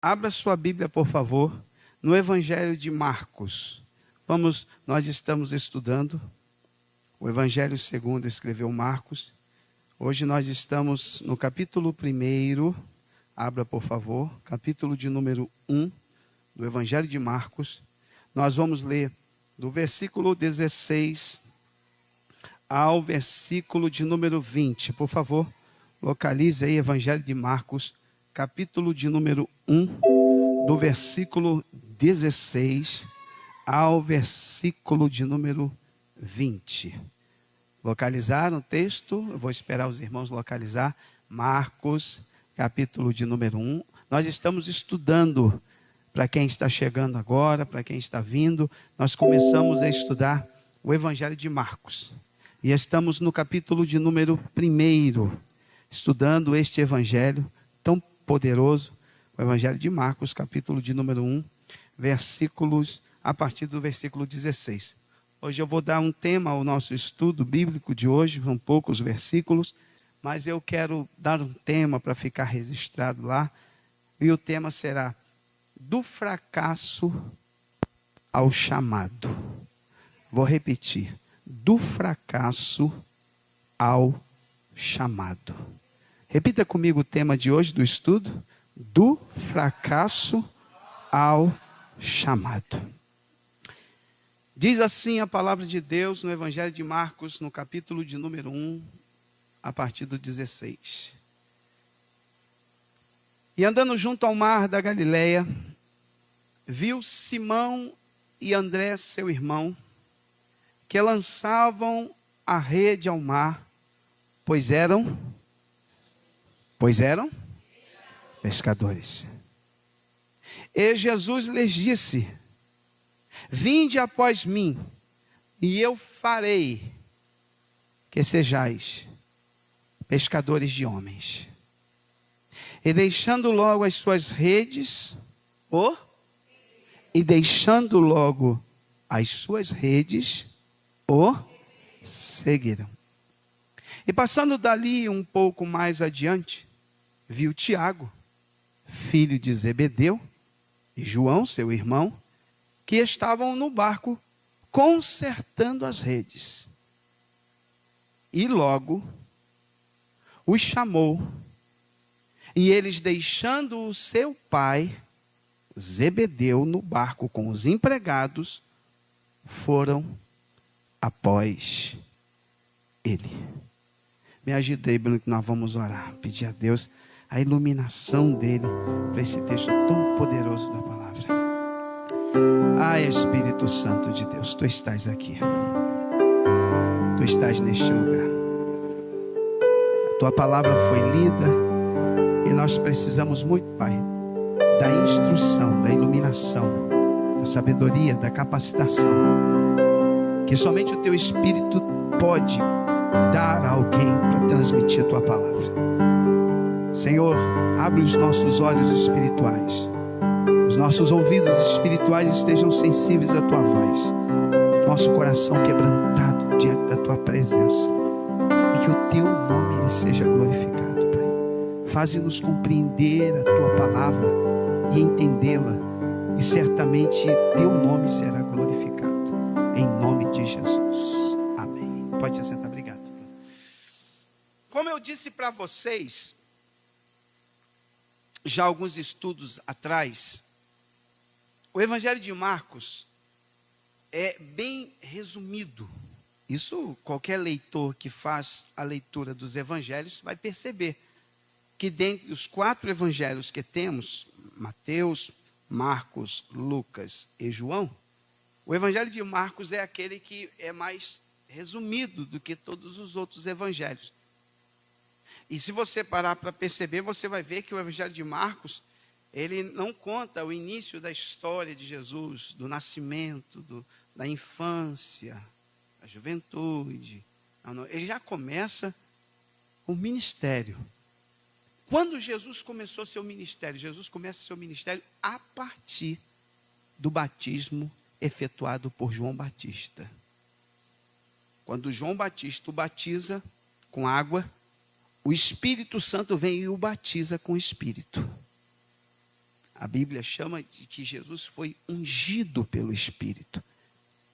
Abra sua Bíblia, por favor, no Evangelho de Marcos. Nós estamos estudando o Evangelho segundo escreveu Marcos. Hoje nós estamos no capítulo 1, abra por favor, capítulo de número 1 do Evangelho de Marcos. Nós vamos ler do versículo 16 ao versículo de número 20. Por favor, localize aí Evangelho de Marcos, capítulo de número 1, do versículo 16 ao versículo de número 20. Localizaram o texto? Eu vou esperar os irmãos localizar. Marcos, capítulo de número 1. Nós estamos estudando, para quem está chegando agora, para quem está vindo, nós começamos a estudar o Evangelho de Marcos. E estamos no capítulo de número 1, estudando este Evangelho tão poderoso, o Evangelho de Marcos, capítulo de número 1, versículos, a partir do versículo 16. Hoje eu vou dar um tema ao nosso estudo bíblico de hoje, são poucos versículos, mas eu quero dar um tema para ficar registrado lá, e o tema será do fracasso ao chamado. Vou repetir, do fracasso ao chamado. Repita comigo o tema de hoje do estudo, do fracasso ao chamado. Diz assim a palavra de Deus no Evangelho de Marcos, no capítulo de número 1, a partir do 16. E andando junto ao mar da Galileia, viu Simão e André, seu irmão, que lançavam a rede ao mar, pois eram pescadores. E Jesus lhes disse: vinde após mim, e eu farei que sejais pescadores de homens. E deixando logo as suas redes, o seguiram. E passando dali um pouco mais adiante, viu Tiago, filho de Zebedeu, e João, seu irmão, que estavam no barco consertando as redes. E logo os chamou, e eles, deixando o seu pai, Zebedeu, no barco com os empregados, foram após ele. Me ajude aí, Bruno, que nós vamos orar, pedir a Deus a iluminação dele para esse texto tão poderoso da palavra. Espírito Santo de Deus, tu estás aqui, tu estás neste lugar, a tua palavra foi lida e nós precisamos muito, Pai, da instrução, da iluminação, da sabedoria, da capacitação, que somente o teu Espírito pode dar a alguém para transmitir a tua palavra. Senhor, abre os nossos olhos espirituais, os nossos ouvidos espirituais estejam sensíveis à tua voz, nosso coração quebrantado diante da tua presença, e que o teu nome ele seja glorificado, Pai. Faze-nos compreender a tua palavra e entendê-la, e certamente teu nome será glorificado, em nome de Jesus, amém. Pode se sentar, obrigado. Como eu disse para vocês, já alguns estudos atrás, o Evangelho de Marcos é bem resumido. Isso qualquer leitor que faz a leitura dos evangelhos vai perceber que dentre os 4 evangelhos que temos, Mateus, Marcos, Lucas e João, o Evangelho de Marcos é aquele que é mais resumido do que todos os outros evangelhos. E se você parar para perceber, você vai ver que o Evangelho de Marcos, ele não conta o início da história de Jesus, do nascimento, da infância, da juventude. Não, ele já começa o ministério. Quando Jesus começou seu ministério? Jesus começa seu ministério a partir do batismo efetuado por João Batista. Quando João Batista o batiza com água, o Espírito Santo vem e o batiza com o Espírito. A Bíblia chama de que Jesus foi ungido pelo Espírito.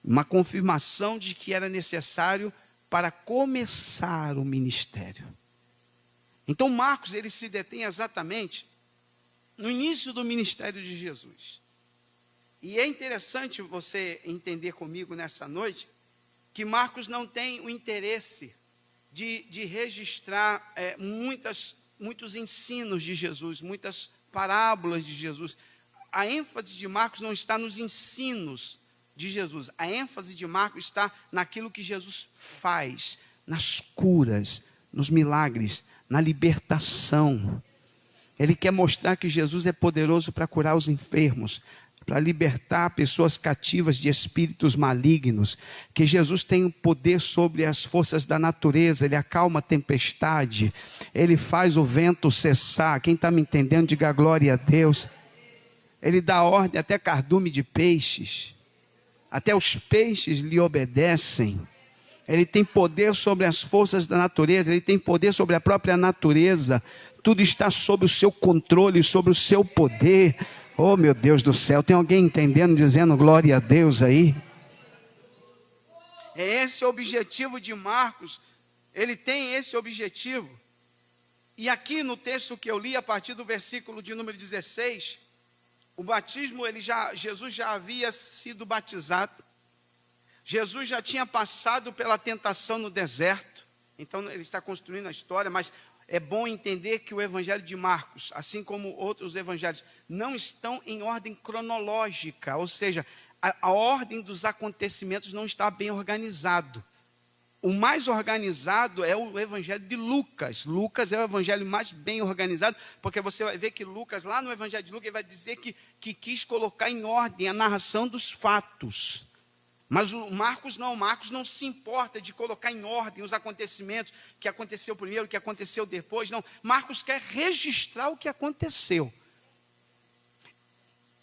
Uma confirmação de que era necessário para começar o ministério. Então Marcos, ele se detém exatamente no início do ministério de Jesus. E é interessante você entender comigo nessa noite, que Marcos não tem o interesse de registrar muitos ensinos de Jesus, muitas parábolas de Jesus. A ênfase de Marcos não está nos ensinos de Jesus. A ênfase de Marcos está naquilo que Jesus faz, nas curas, nos milagres, na libertação. Ele quer mostrar que Jesus é poderoso para curar os enfermos, para libertar pessoas cativas de espíritos malignos, que Jesus tem o poder sobre as forças da natureza, ele acalma a tempestade, ele faz o vento cessar. Quem está me entendendo, diga glória a Deus. Ele dá ordem até cardume de peixes, até os peixes lhe obedecem. Ele tem poder sobre as forças da natureza, ele tem poder sobre a própria natureza. Tudo está sob o seu controle, sobre o seu poder. Oh, meu Deus do céu, tem alguém entendendo, dizendo glória a Deus aí? É esse o objetivo de Marcos, ele tem esse objetivo. E aqui no texto que eu li, a partir do versículo de número 16, o batismo, Jesus já havia sido batizado. Jesus já tinha passado pela tentação no deserto. Então ele está construindo a história, mas é bom entender que o evangelho de Marcos, assim como outros evangelhos, não estão em ordem cronológica, ou seja, a ordem dos acontecimentos não está bem organizado. O mais organizado é o evangelho de Lucas. Lucas é o evangelho mais bem organizado, porque você vai ver que Lucas, lá no evangelho de Lucas, ele vai dizer que quis colocar em ordem a narração dos fatos. Mas o Marcos não se importa de colocar em ordem os acontecimentos, que aconteceu primeiro, o que aconteceu depois, não. Marcos quer registrar o que aconteceu.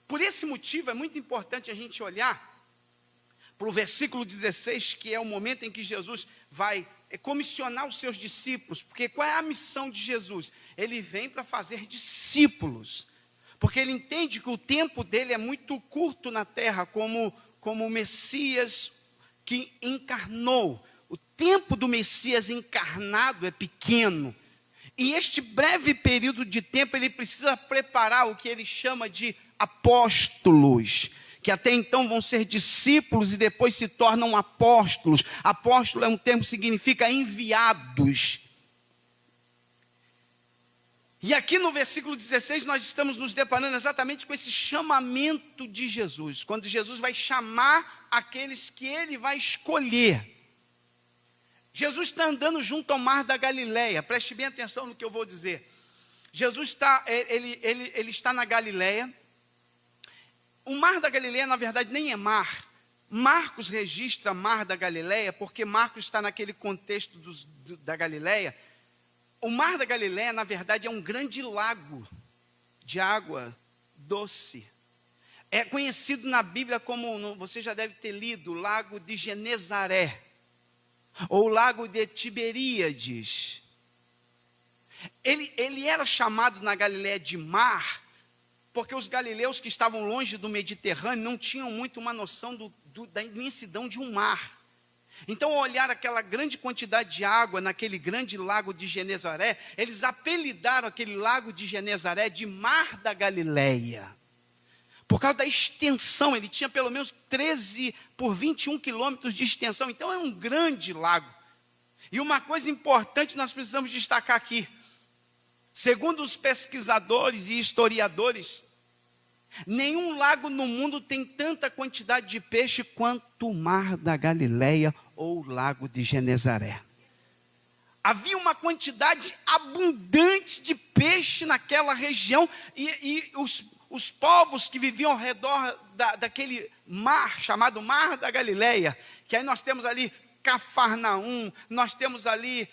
Por esse motivo é muito importante a gente olhar para o versículo 16, que é o momento em que Jesus vai comissionar os seus discípulos, porque qual é a missão de Jesus? Ele vem para fazer discípulos, porque ele entende que o tempo dele é muito curto na terra, como o Messias que encarnou. O tempo do Messias encarnado é pequeno, e este breve período de tempo ele precisa preparar o que ele chama de apóstolos, que até então vão ser discípulos e depois se tornam apóstolos. Apóstolo é um termo que significa enviados. E aqui no versículo 16 nós estamos nos deparando exatamente com esse chamamento de Jesus, quando Jesus vai chamar aqueles que ele vai escolher. Jesus está andando junto ao mar da Galileia, preste bem atenção no que eu vou dizer. Jesus está na Galileia. O mar da Galileia, na verdade, nem é mar. Marcos registra mar da Galileia, porque Marcos está naquele contexto da Galileia. O mar da Galileia, na verdade, é um grande lago de água doce. É conhecido na Bíblia como, você já deve ter lido, o lago de Genezaré, ou o lago de Tiberíades. Ele era chamado na Galileia de mar, porque os galileus que estavam longe do Mediterrâneo não tinham muito uma noção da imensidão de um mar. Então, ao olhar aquela grande quantidade de água naquele grande lago de Genezaré, eles apelidaram aquele lago de Genezaré de Mar da Galileia, por causa da extensão. Ele tinha pelo menos 13 por 21 quilômetros de extensão, então é um grande lago. E uma coisa importante nós precisamos destacar aqui, segundo os pesquisadores e historiadores, nenhum lago no mundo tem tanta quantidade de peixe quanto o Mar da Galileia ou o Lago de Genezaré. Havia uma quantidade abundante de peixe naquela região, e os povos que viviam ao redor daquele mar, chamado Mar da Galileia, que aí nós temos ali Cafarnaum, nós temos ali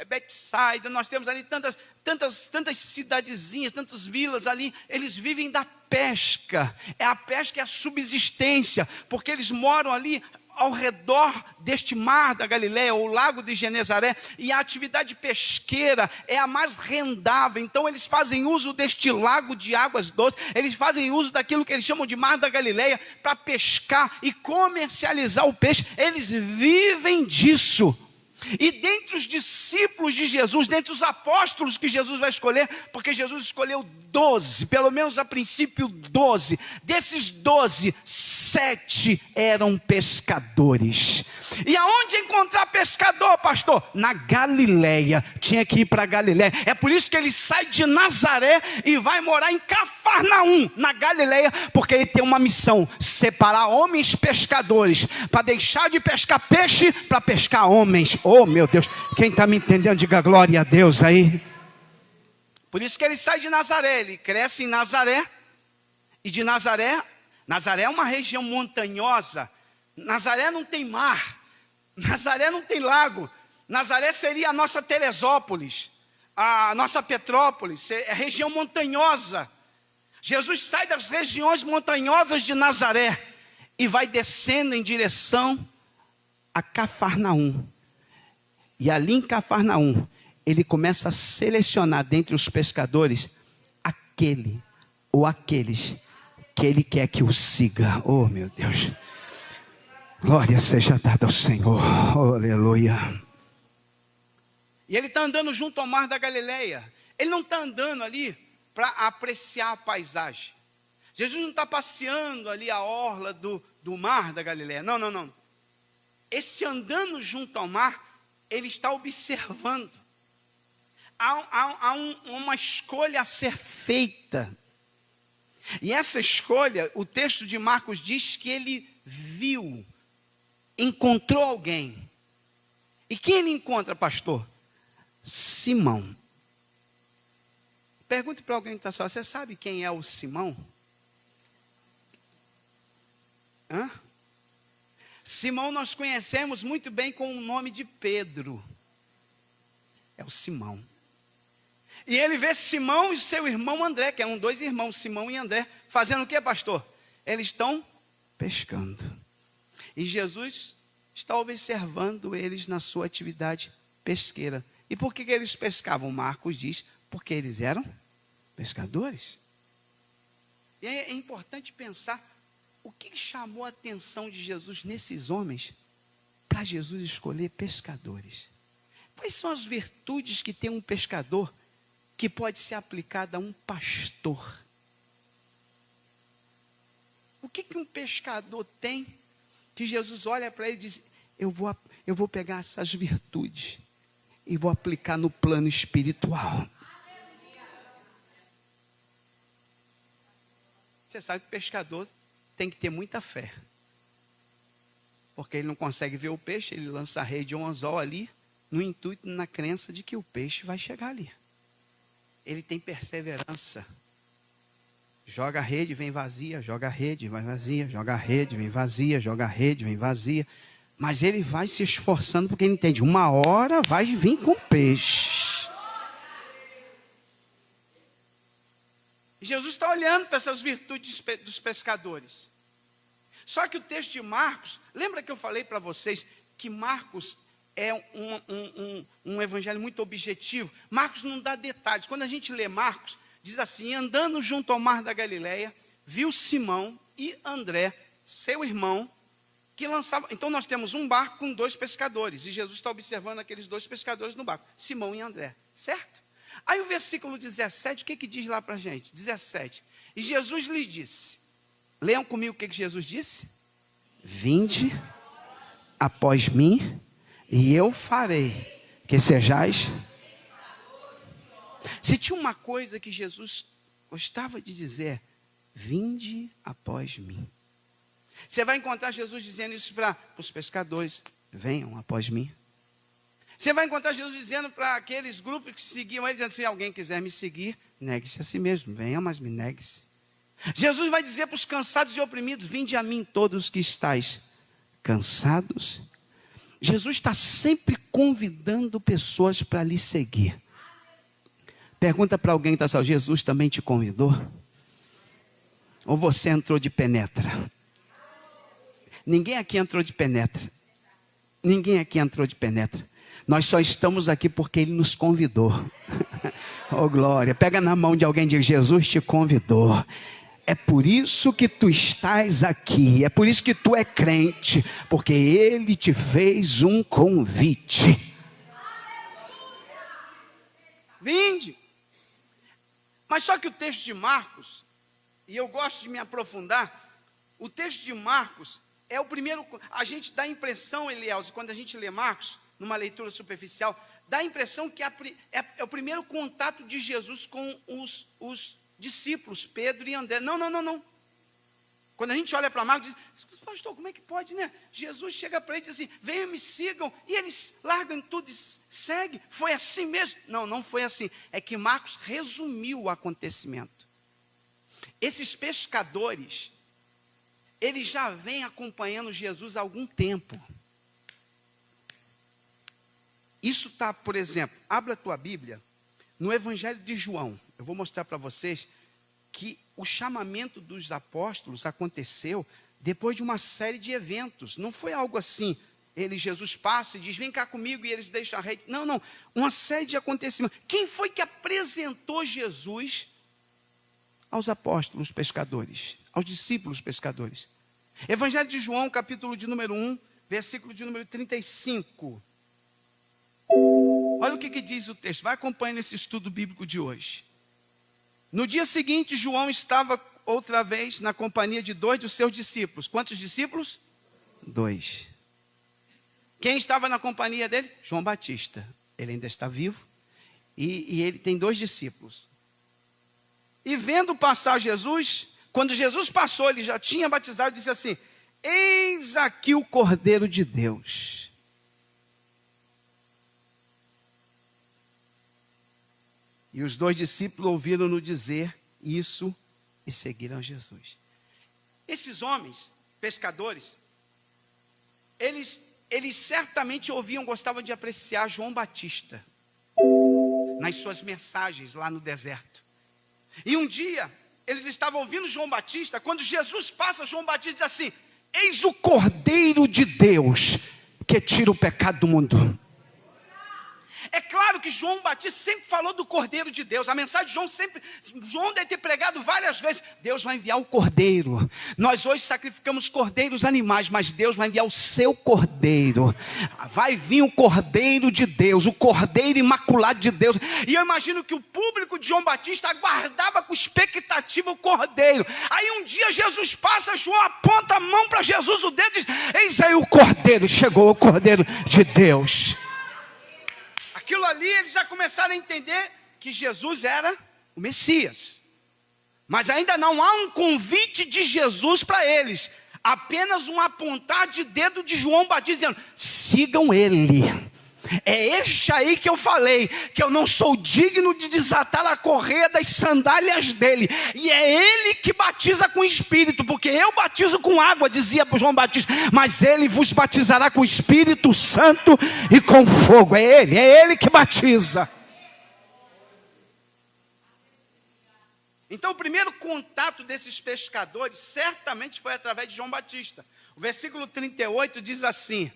Betsaida, nós temos ali tantas cidadezinhas, tantas vilas ali, eles vivem da pesca. A pesca é a subsistência, porque eles moram ali ao redor deste mar da Galileia, ou lago de Genezaré, e a atividade pesqueira é a mais rendável. Então eles fazem uso deste lago de águas doces, eles fazem uso daquilo que eles chamam de mar da Galileia para pescar e comercializar o peixe. Eles vivem disso. E dentre os discípulos de Jesus, dentre os apóstolos que Jesus vai escolher, porque Jesus escolheu 12, pelo menos a princípio 12, desses 12, 7 eram pescadores. E aonde encontrar pescador, pastor? Na Galileia, tinha que ir para Galileia. É por isso que ele sai de Nazaré e vai morar em Cafarnaum, na Galileia, porque ele tem uma missão: separar homens pescadores, para deixar de pescar peixe, para pescar homens. Oh meu Deus, quem está me entendendo, diga glória a Deus aí. Por isso que ele sai de Nazaré, ele cresce em Nazaré, e de Nazaré é uma região montanhosa. Nazaré não tem mar, Nazaré não tem lago. Nazaré seria a nossa Teresópolis, a nossa Petrópolis, é região montanhosa. Jesus sai das regiões montanhosas de Nazaré e vai descendo em direção a Cafarnaum. E ali em Cafarnaum, ele começa a selecionar dentre os pescadores aquele ou aqueles que ele quer que o siga. Oh meu Deus, glória seja dada ao Senhor, oh, aleluia. E ele está andando junto ao mar da Galileia. Ele não está andando ali para apreciar a paisagem. Jesus não está passeando ali a orla do mar da Galileia. Não, não, não. Esse andando junto ao mar, ele está observando. Há uma escolha a ser feita. E essa escolha, o texto de Marcos diz que ele viu, encontrou alguém. E quem ele encontra, pastor? Simão. Pergunte para alguém que está só: você sabe quem é o Simão? Hã? Simão nós conhecemos muito bem com o nome de Pedro. É o Simão. E ele vê Simão e seu irmão André, que eram 2 irmãos, Simão e André, fazendo o que, pastor? Eles estão pescando. E Jesus está observando eles na sua atividade pesqueira. E por que eles pescavam? Marcos diz, porque eles eram pescadores. E é importante pensar, o que chamou a atenção de Jesus nesses homens, para Jesus escolher pescadores? Quais são as virtudes que tem um pescador, que pode ser aplicada a um pastor? O que um pescador tem, que Jesus olha para ele e diz: eu vou pegar essas virtudes e vou aplicar no plano espiritual. Você sabe que o pescador tem que ter muita fé, porque ele não consegue ver o peixe, ele lança a rede ou um anzol ali, no intuito, na crença de que o peixe vai chegar ali. Ele tem perseverança. Joga a rede, vem vazia, joga a rede, vai vazia, joga a rede, vem vazia, joga a rede, vem vazia. Mas ele vai se esforçando, porque ele entende, uma hora vai vir com peixe. E Jesus está olhando para essas virtudes dos pescadores. Só que o texto de Marcos, lembra que eu falei para vocês que Marcos é um evangelho muito objetivo. Marcos não dá detalhes. Quando a gente lê Marcos, diz assim: andando junto ao mar da Galileia, viu Simão e André, seu irmão, que lançavam. Então nós temos um barco com 2 pescadores, e Jesus está observando aqueles 2 pescadores no barco, Simão e André, certo? Aí o versículo 17, o que diz lá para a gente? 17, e Jesus lhes disse, leiam comigo o que Jesus disse: vinde após mim, e eu farei que sejais. Se tinha uma coisa que Jesus gostava de dizer: vinde após mim. Você vai encontrar Jesus dizendo isso para os pescadores: venham após mim. Você vai encontrar Jesus dizendo para aqueles grupos que seguiam ele, dizendo: se alguém quiser me seguir, negue-se a si mesmo, venha, mas me negue-se. Jesus vai dizer para os cansados e oprimidos: vinde a mim todos que estáis cansados. Jesus está sempre convidando pessoas para lhe seguir. Pergunta para alguém que está só: Jesus também te convidou? Ou você entrou de penetra? Ninguém aqui entrou de penetra. Ninguém aqui entrou de penetra. Nós só estamos aqui porque Ele nos convidou. Oh, glória. Pega na mão de alguém e diz: Jesus te convidou. É por isso que tu estás aqui. É por isso que tu é crente. Porque Ele te fez um convite. Vinde. Mas só que o texto de Marcos, e eu gosto de me aprofundar, o texto de Marcos é o primeiro. A gente dá a impressão, Elielze, quando a gente lê Marcos, numa leitura superficial, dá a impressão que é o primeiro contato de Jesus com os discípulos, Pedro e André. Não. Quando a gente olha para Marcos, diz: pastor, como é que pode, né? Jesus chega para ele e diz assim: venham, me sigam, e eles largam tudo e seguem. Foi assim mesmo? Não foi assim. É que Marcos resumiu o acontecimento. Esses pescadores, eles já vêm acompanhando Jesus há algum tempo. Isso está, por exemplo, abra a tua Bíblia, no Evangelho de João. Eu vou mostrar para vocês que o chamamento dos apóstolos aconteceu depois de uma série de eventos. Não foi algo assim, Jesus passa e diz: vem cá comigo, e eles deixam a rede. Não, uma série de acontecimentos. Quem foi que apresentou Jesus aos apóstolos pescadores, aos discípulos pescadores? Evangelho de João, capítulo de número 1, versículo de número 35. Olha o que diz o texto, vai acompanhando esse estudo bíblico de hoje. No dia seguinte, João estava outra vez na companhia de 2 dos seus discípulos. Quantos discípulos? 2. Quem estava na companhia dele? João Batista. Ele ainda está vivo e ele tem 2 discípulos. E vendo passar Jesus, quando Jesus passou, ele já tinha batizado, disse assim: eis aqui o Cordeiro de Deus. E os 2 discípulos ouviram-no dizer isso e seguiram Jesus. Esses homens, pescadores, eles certamente ouviam, gostavam de apreciar João Batista nas suas mensagens lá no deserto. E um dia, eles estavam ouvindo João Batista, quando Jesus passa, João Batista diz assim: eis o Cordeiro de Deus, que tira o pecado do mundo. É claro que João Batista sempre falou do Cordeiro de Deus. A mensagem de João deve ter pregado várias vezes: Deus vai enviar o Cordeiro. Nós hoje sacrificamos cordeiros animais, mas Deus vai enviar o seu Cordeiro. Vai vir o Cordeiro de Deus, o Cordeiro imaculado de Deus. E eu imagino que o público de João Batista aguardava com expectativa o Cordeiro. Aí um dia Jesus passa, João aponta a mão para Jesus, o dedo, e diz: eis aí o Cordeiro, chegou o Cordeiro de Deus. Aquilo ali, eles já começaram a entender que Jesus era o Messias. Mas ainda não há um convite de Jesus para eles. Apenas um apontar de dedo de João Batista, dizendo: sigam ele. É este aí que eu falei, que eu não sou digno de desatar a correia das sandálias dele. E é ele que batiza com o Espírito, porque eu batizo com água, dizia João Batista, mas ele vos batizará com o Espírito Santo e com fogo. É ele que batiza. Então o primeiro contato desses pescadores certamente foi através de João Batista. O versículo 38 diz assim: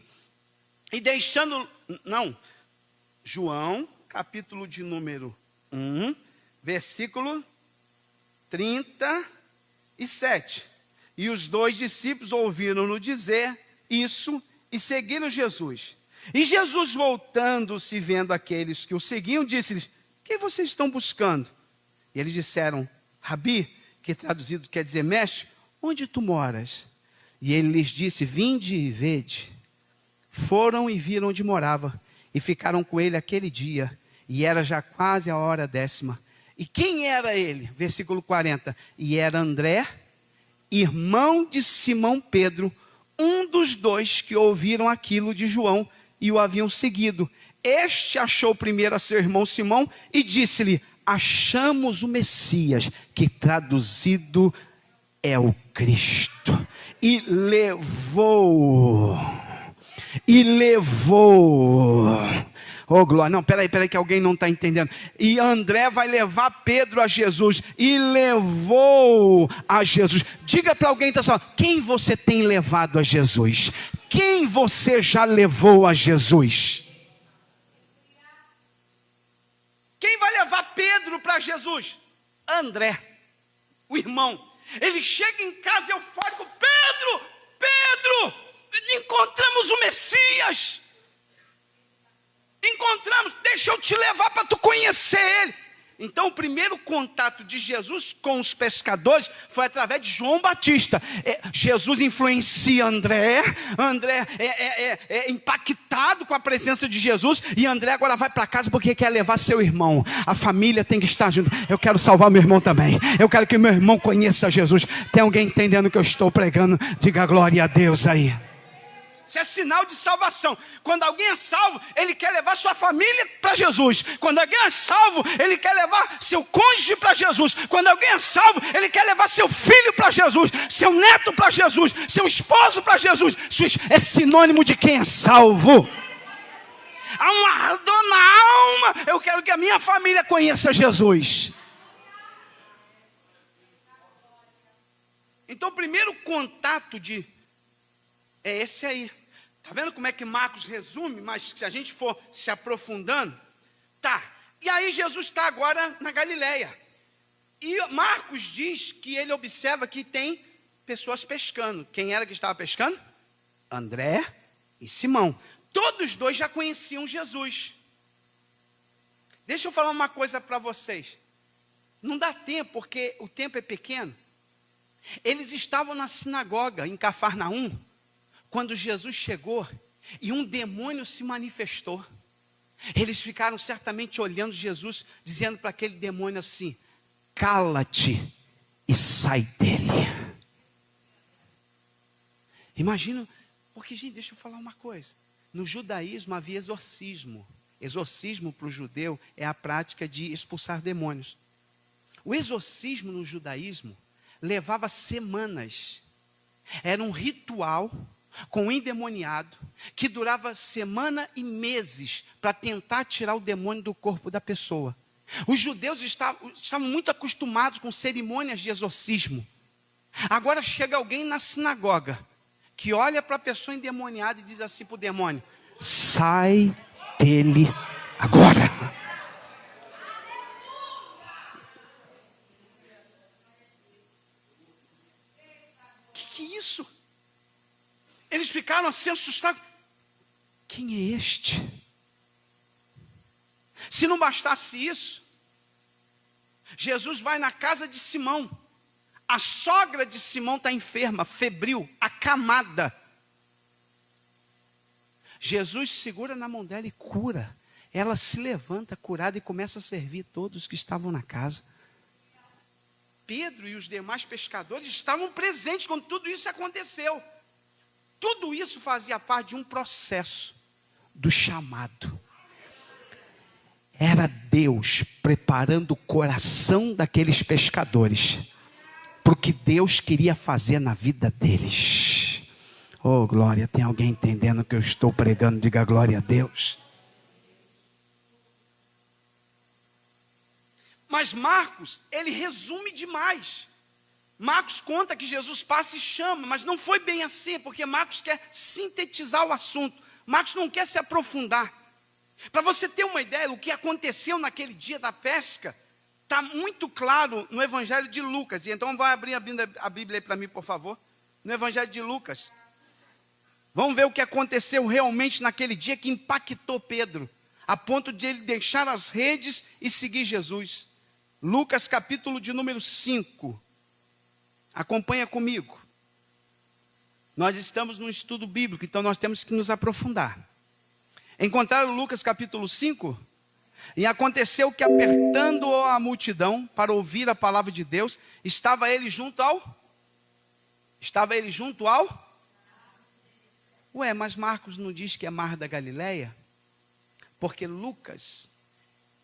João, capítulo de número 1, versículo 37. E os 2 discípulos ouviram-no dizer isso e seguiram Jesus. E Jesus, voltando-se, vendo aqueles que o seguiam, disse-lhes: que vocês estão buscando? E eles disseram: Rabi, que traduzido quer dizer mestre, onde tu moras? E ele lhes disse: vinde e vede. Foram e viram onde morava, e ficaram com ele aquele dia, e era já quase a hora 10ª. E quem era ele? Versículo 40. E era André, irmão de Simão Pedro, um dos 2 que ouviram aquilo de João e o haviam seguido. Este achou primeiro a seu irmão Simão e disse-lhe: achamos o Messias, que traduzido é o Cristo. E levou Oh, glória. Não, peraí, que alguém não está entendendo. E André vai levar Pedro a Jesus. E levou a Jesus. Diga para alguém que está falando, quem você tem levado a Jesus? Quem você já levou a Jesus? Quem vai levar Pedro para Jesus? André, o irmão. Ele chega em casa eufórico. Pedro, encontramos o Messias. Encontramos, deixa eu te levar para tu conhecer ele. Então o primeiro contato de Jesus com os pescadores foi através de João Batista. Jesus influencia André é impactado com a presença de Jesus, e André agora vai para casa porque quer levar seu irmão. A família tem que estar junto. Eu quero salvar meu irmão também, eu quero que meu irmão conheça Jesus. Tem alguém entendendo o que eu estou pregando? Diga glória a Deus aí. Isso é sinal de salvação. Quando alguém é salvo, ele quer levar sua família para Jesus. Quando alguém é salvo, ele quer levar seu cônjuge para Jesus. Quando alguém é salvo, ele quer levar seu filho para Jesus, seu neto para Jesus, seu esposo para Jesus. É sinônimo de quem é salvo. Há um ardor na alma. Eu quero que a minha família conheça Jesus. Então o primeiro contato é esse aí. Está vendo como é que Marcos resume? Mas se a gente for se aprofundando, tá. E aí Jesus está agora na Galileia. E Marcos diz que ele observa que tem pessoas pescando. Quem era que estava pescando? André e Simão. Todos dois já conheciam Jesus. Deixa eu falar uma coisa para vocês. Não dá tempo, porque o tempo é pequeno. Eles estavam na sinagoga em Cafarnaum, quando Jesus chegou e um demônio se manifestou. Eles ficaram certamente olhando Jesus, dizendo para aquele demônio assim: cala-te e sai dele. Imagina, porque gente, deixa eu falar uma coisa. No judaísmo havia exorcismo. Exorcismo para o judeu é a prática de expulsar demônios. O exorcismo no judaísmo levava semanas. Era um ritual com um endemoniado, que durava semana e meses, para tentar tirar o demônio do corpo da pessoa. Os judeus estavam muito acostumados com cerimônias de exorcismo. Agora chega alguém na sinagoga, que olha para a pessoa endemoniada e diz assim para o demônio: sai dele agora. Que é isso? Eles ficaram assim assustados. Quem é este? Se não bastasse isso, Jesus vai na casa de Simão. A sogra de Simão está enferma, febril, acamada. Jesus segura na mão dela e cura. Ela se levanta curada e começa a servir todos que estavam na casa. Pedro e os demais pescadores estavam presentes quando tudo isso aconteceu. Tudo isso fazia parte de um processo do chamado. Era Deus preparando o coração daqueles pescadores para o que Deus queria fazer na vida deles. Oh, glória, tem alguém entendendo o que eu estou pregando? Diga glória a Deus. Mas Marcos, ele resume demais. Marcos conta que Jesus passa e chama, mas não foi bem assim, porque Marcos quer sintetizar o assunto. Marcos não quer se aprofundar. Para você ter uma ideia, o que aconteceu naquele dia da pesca, está muito claro no Evangelho de Lucas. E então vai abrir a Bíblia aí para mim, por favor. No Evangelho de Lucas. Vamos ver o que aconteceu realmente naquele dia que impactou Pedro, a ponto de ele deixar as redes e seguir Jesus. Lucas capítulo de número 5. Acompanha comigo. Nós estamos num estudo bíblico, então nós temos que nos aprofundar. Encontraram Lucas capítulo 5? E aconteceu que, apertando a multidão para ouvir a palavra de Deus, estava ele junto ao? Ué, mas Marcos não diz que é mar da Galileia? Porque Lucas,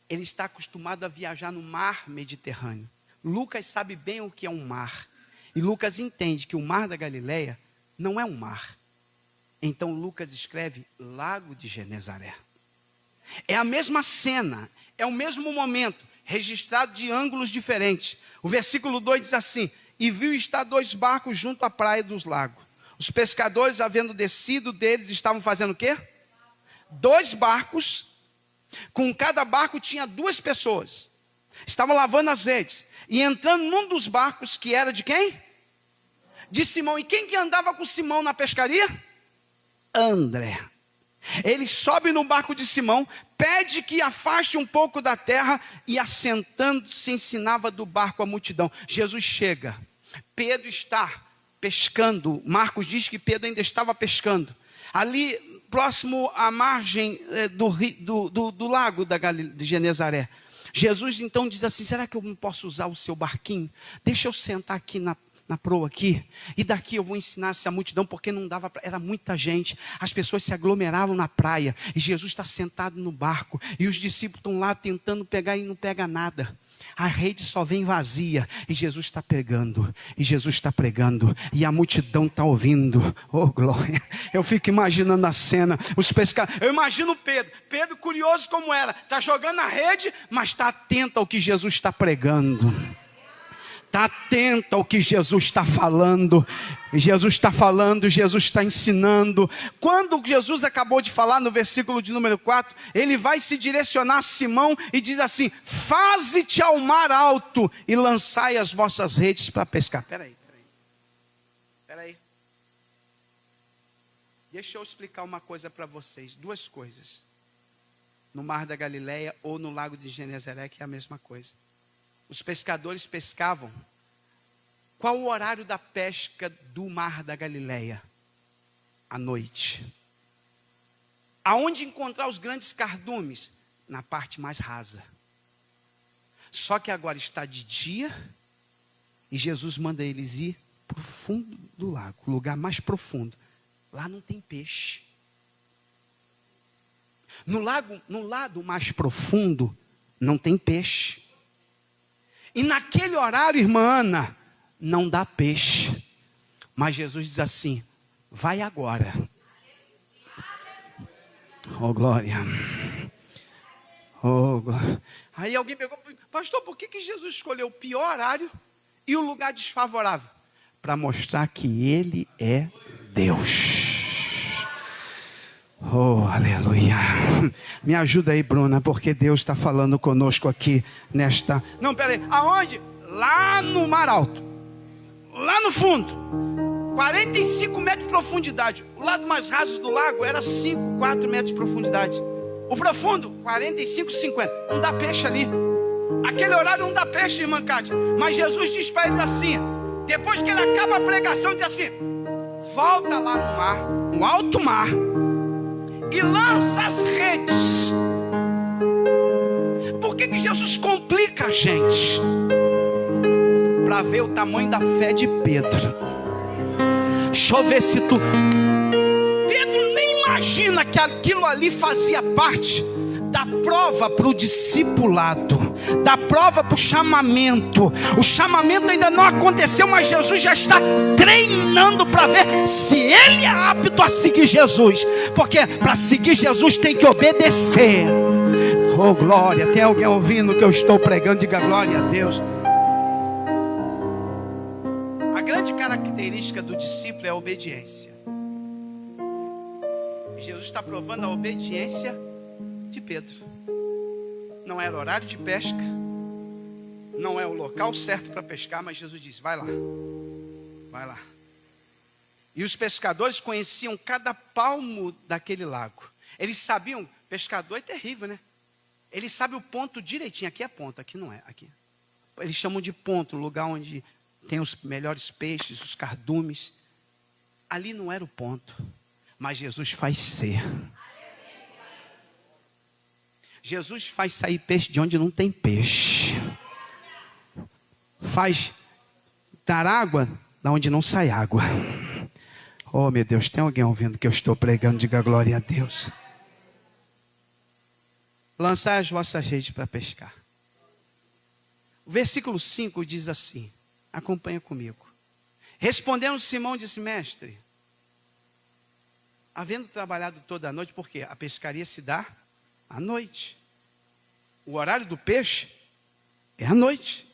ele está acostumado a viajar no mar Mediterrâneo. Lucas sabe bem o que é um mar. E Lucas entende que o mar da Galileia não é um mar. Então Lucas escreve Lago de Genezaré. É a mesma cena, é o mesmo momento, registrado de ângulos diferentes. O versículo 2 diz assim: e viu estar 2 barcos junto à praia dos lagos. Os pescadores, havendo descido deles, estavam fazendo o quê? 2 barcos, com cada barco tinha 2 pessoas. Estavam lavando as redes. E entrando num dos barcos, que era de quem? De Simão. E quem que andava com Simão na pescaria? André. Ele sobe no barco de Simão, pede que afaste um pouco da terra, e assentando-se ensinava do barco a multidão. Jesus chega, Pedro está pescando. Marcos diz que Pedro ainda estava pescando, ali próximo à margem do lago de Genezaré. Jesus então diz assim: será que eu não posso usar o seu barquinho? Deixa eu sentar aqui na proa aqui, e daqui eu vou ensinar essa multidão, porque não dava, era muita gente, as pessoas se aglomeravam na praia, e Jesus está sentado no barco, e os discípulos estão lá tentando pegar e não pega nada, a rede só vem vazia, e Jesus está pregando, e Jesus está pregando, e a multidão está ouvindo. Oh glória, eu fico imaginando a cena, os pescadores, eu imagino Pedro curioso como era, está jogando a rede, mas está atento ao que Jesus está pregando. Está atento ao que Jesus está falando. Jesus está falando, Jesus está ensinando. Quando Jesus acabou de falar no versículo de número 4, ele vai se direcionar a Simão e diz assim: faze-te ao mar alto e lançai as vossas redes para pescar. Espera aí. Deixa eu explicar uma coisa para vocês, 2 coisas. No mar da Galileia ou no lago de Genezaré, que é a mesma coisa. Os pescadores pescavam. Qual o horário da pesca do mar da Galileia? À noite. Aonde encontrar os grandes cardumes? Na parte mais rasa. Só que agora está de dia, e Jesus manda eles ir para o fundo do lago, o lugar mais profundo. Lá não tem peixe. No lado mais profundo, não tem peixe. E naquele horário, irmã Ana, não dá peixe. Mas Jesus diz assim: vai agora. Oh glória. Oh glória. Aí alguém pegou: pastor, por que Jesus escolheu o pior horário e o lugar desfavorável? Para mostrar que Ele é Deus. Oh, aleluia. Me ajuda aí, Bruna, porque Deus está falando conosco aqui nesta... Não, peraí, aonde? Lá no mar alto, lá no fundo, 45 metros de profundidade. O lado mais raso do lago era 4 metros de profundidade. O profundo, 45, 50. Não dá peixe ali. Aquele horário não dá peixe, irmã Kátia. Mas Jesus diz para eles assim, depois que ele acaba a pregação, diz assim: volta lá no mar, no alto mar, e lança as redes. Por que Jesus complica a gente? Para ver o tamanho da fé de Pedro. Deixa eu ver se tu... Pedro nem imagina que aquilo ali fazia parte da prova para o discipulado, da prova para o chamamento. O chamamento ainda não aconteceu, mas Jesus já está treinando para ver se ele é apto a seguir Jesus, porque para seguir Jesus tem que obedecer. Oh glória, tem alguém ouvindo o que eu estou pregando? Diga glória a Deus. A grande característica do discípulo é a obediência. E Jesus está provando a obediência de Pedro. Não era horário de pesca, não é o local certo para pescar, mas Jesus disse: vai lá, vai lá. E os pescadores conheciam cada palmo daquele lago. Eles sabiam, pescador é terrível, né? Ele sabe o ponto direitinho. Aqui é ponto, aqui não é, aqui. Eles chamam de ponto, o lugar onde tem os melhores peixes, os cardumes. Ali não era o ponto, mas Jesus faz ser. Jesus faz sair peixe de onde não tem peixe. Faz dar água de onde não sai água. Oh meu Deus, tem alguém ouvindo que eu estou pregando? Diga glória a Deus. Lançai as vossas redes para pescar. O versículo 5 diz assim, acompanha comigo. Respondendo Simão, disse: mestre, havendo trabalhado toda a noite, porque a pescaria se dá À noite. O horário do peixe é à noite.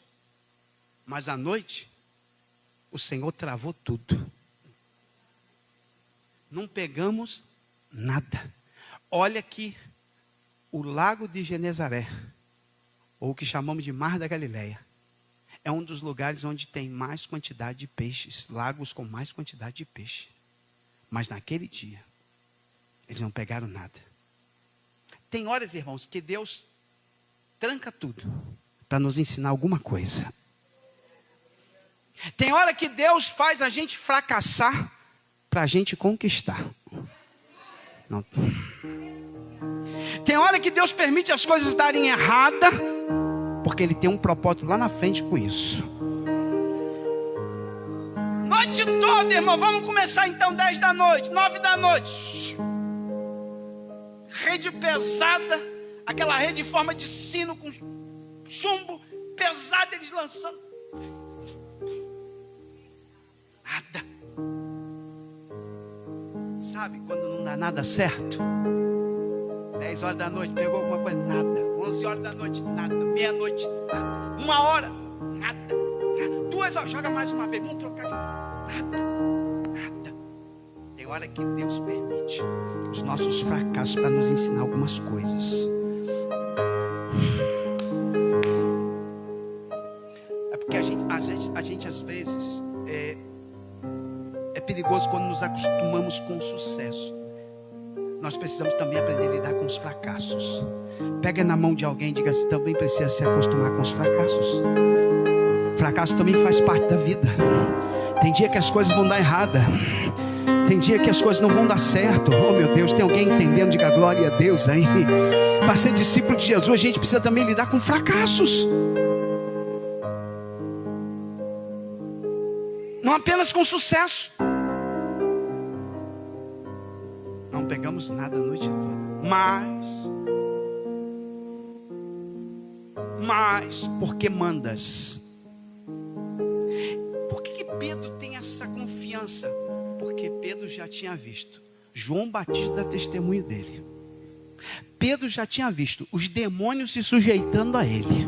Mas à noite, o Senhor travou tudo. Não pegamos nada. Olha que o lago de Genezaré, ou o que chamamos de Mar da Galileia, é um dos lugares onde tem mais quantidade de peixes, lagos com mais quantidade de peixe. Mas naquele dia, eles não pegaram nada. Tem horas, irmãos, que Deus tranca tudo para nos ensinar alguma coisa. Tem hora que Deus faz a gente fracassar para a gente conquistar. Não. Tem hora que Deus permite as coisas darem errada, porque Ele tem um propósito lá na frente com isso. Noite toda, irmão, vamos começar então 10 da noite, 9 da noite. Rede pesada, aquela rede em forma de sino com chumbo pesado, eles lançando. Nada. Sabe quando não dá nada certo? 10 horas da noite, pegou alguma coisa? Nada. 11 horas da noite, nada. Meia-noite, nada. 1 hora, nada. 2 horas, joga mais uma vez, vamos trocar de nada. Nada. Tem hora que Deus permite os nossos fracassos para nos ensinar algumas coisas. É porque a gente às vezes é perigoso quando nos acostumamos com o sucesso. Nós precisamos também aprender a lidar com os fracassos. Pega na mão de alguém e diga assim: também precisa se acostumar com os fracassos. Fracasso também faz parte da vida. Tem dia que as coisas vão dar errada. Tem dia que as coisas não vão dar certo. Oh meu Deus, tem alguém entendendo? Diga glória a Deus aí. Para ser discípulo de Jesus, a gente precisa também lidar com fracassos. Não apenas com sucesso. Não pegamos nada a noite toda. Mas, porque mandas? Por que Pedro tem essa confiança? Porque Pedro já tinha visto João Batista dar testemunho dele. Pedro já tinha visto os demônios se sujeitando a ele.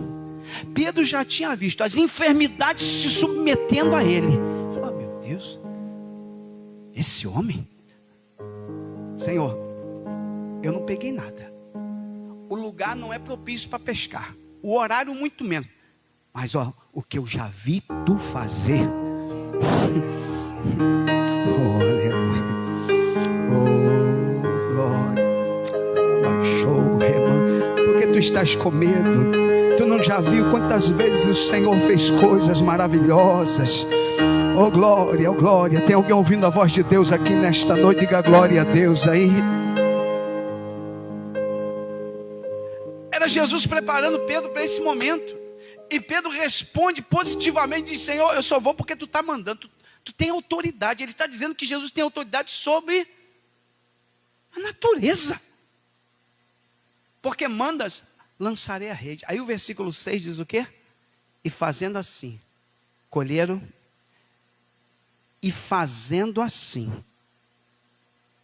Pedro já tinha visto as enfermidades se submetendo a ele. Falou: oh, meu Deus, esse homem, Senhor, eu não peguei nada. O lugar não é propício para pescar. O horário muito menos. Mas ó, o que eu já vi tu fazer. Oh, aleluia. Oh, glória. Porque tu estás com medo. Tu não já viu quantas vezes o Senhor fez coisas maravilhosas. Oh glória, oh glória. Tem alguém ouvindo a voz de Deus aqui nesta noite? Diga glória a Deus aí. Era Jesus preparando Pedro para esse momento. E Pedro responde positivamente, diz: Senhor, eu só vou porque tu está mandando. Tu tem autoridade. Ele está dizendo que Jesus tem autoridade sobre a natureza. Porque mandas, lançarei a rede. Aí o versículo 6 diz o quê? E fazendo assim, colheram. E fazendo assim.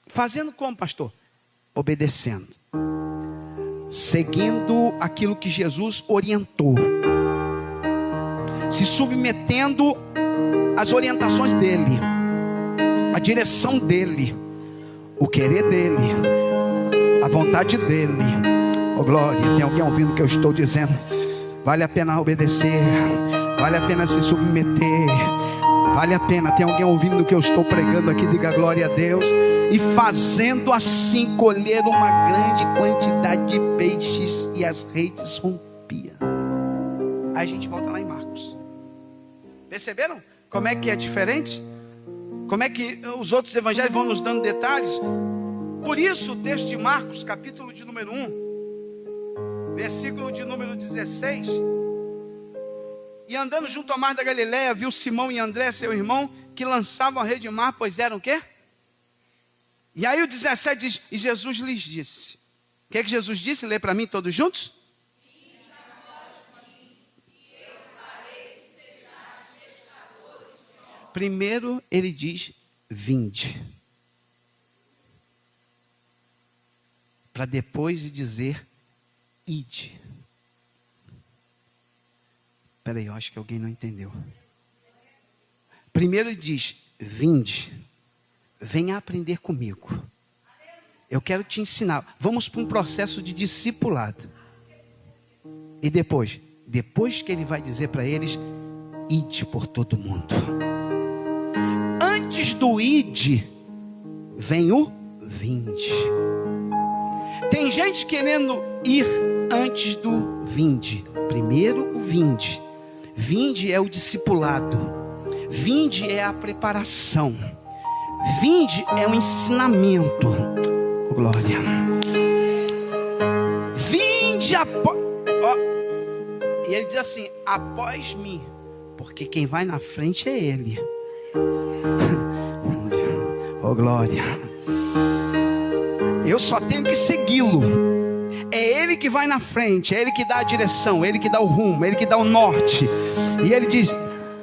Fazendo como, pastor? Obedecendo. Seguindo aquilo que Jesus orientou. Se submetendo às orientações dele. A direção dele. O querer dele. A vontade dele. Oh glória, tem alguém ouvindo o que eu estou dizendo? Vale a pena obedecer. Vale a pena se submeter. Vale a pena. Tem alguém ouvindo o que eu estou pregando aqui? Diga glória a Deus. E fazendo assim, colher uma grande quantidade de peixes, e as redes rompiam. Aí a gente volta lá em Marcos. Perceberam como é que é diferente? Como é que os outros evangelhos vão nos dando detalhes? Por isso o texto de Marcos, capítulo de número 1, versículo de número 16. E andando junto ao mar da Galileia, viu Simão e André, seu irmão, que lançavam a rede no mar, pois eram o quê? E aí o 17 diz: e Jesus lhes disse. O que é que Jesus disse? Lê para mim todos juntos. Primeiro ele diz: vinde. Para depois dizer: ide. Peraí, eu acho que alguém não entendeu. Primeiro ele diz, vinde, venha aprender comigo. Eu quero te ensinar. Vamos para um processo de discipulado. E depois que ele vai dizer para eles, ide por todo mundo. Antes do ide, vem o vinde. Tem gente querendo ir antes do vinde. Primeiro o vinde. Vinde é o discipulado. Vinde é a preparação. Vinde é o ensinamento. Oh, glória. Vinde após. Oh. E ele diz assim: após mim. Porque quem vai na frente é ele. Oh, glória. Eu só tenho que segui-lo. É ele que vai na frente, é ele que dá a direção, é ele que dá o rumo, é ele que dá o norte. E ele diz: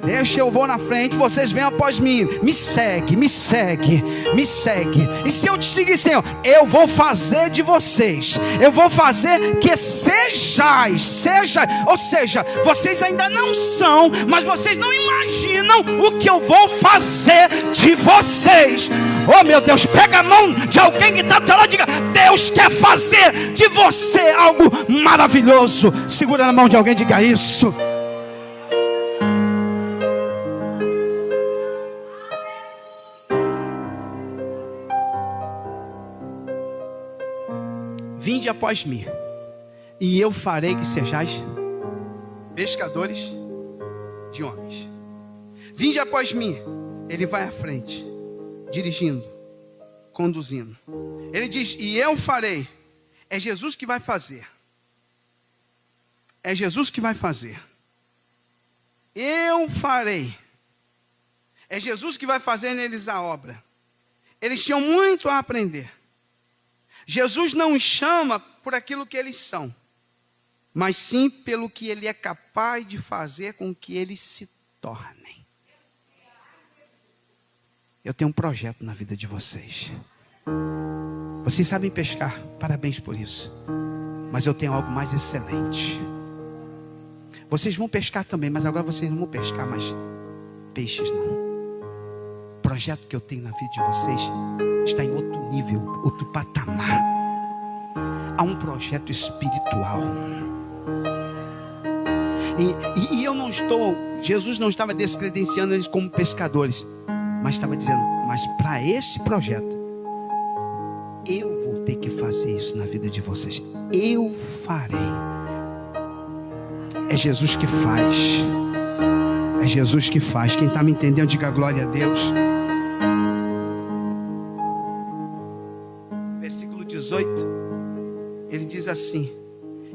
deixa, eu vou na frente, vocês venham após mim. Me segue, me segue, me segue. E se eu te seguir, Senhor, eu vou fazer de vocês, eu vou fazer que sejais, ou seja, vocês ainda não são, mas vocês não imaginam o que eu vou fazer de vocês. Oh meu Deus, pega a mão de alguém que está do teu lado e diga: Deus quer fazer de você algo maravilhoso. Segura na mão de alguém e diga isso. Vinde após mim, e eu farei que sejais pescadores de homens. Vinde após mim. Ele vai à frente, dirigindo, conduzindo. Ele diz: e eu farei. É Jesus que vai fazer. É Jesus que vai fazer. Eu farei. É Jesus que vai fazer neles a obra. Eles tinham muito a aprender. Jesus não os chama por aquilo que eles são, mas sim pelo que ele é capaz de fazer com que eles se tornem. Eu tenho um projeto na vida de vocês. Vocês sabem pescar, parabéns por isso. Mas eu tenho algo mais excelente. Vocês vão pescar também, mas agora vocês não vão pescar mais peixes, não. O projeto que eu tenho na vida de vocês está em outro nível, outro patamar. Há um projeto espiritual. E eu não estou, Jesus não estava descredenciando eles como pescadores, mas estava dizendo: mas para esse projeto, eu vou ter que fazer isso na vida de vocês. Eu farei. É Jesus que faz. É Jesus que faz. Quem está me entendendo, diga glória a Deus. Versículo 18. Ele diz assim: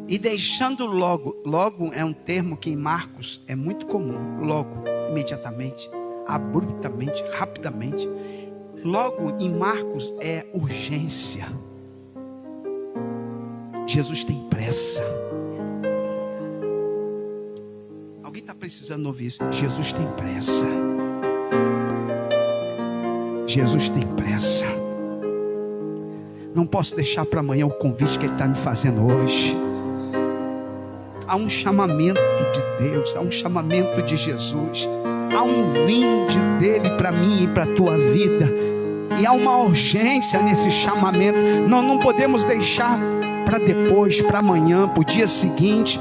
e deixando logo. Logo é um termo que em Marcos é muito comum. Logo, imediatamente, abruptamente, rapidamente. Logo em Marcos é urgência. Jesus tem pressa. Alguém está precisando ouvir isso? Jesus tem pressa. Jesus tem pressa. Não posso deixar para amanhã o convite que Ele está me fazendo hoje. Há um chamamento de Deus, há um chamamento de Jesus, há um vinde dele para mim e para a tua vida. E há uma urgência nesse chamamento. Nós não podemos deixar para depois, para amanhã, para o dia seguinte.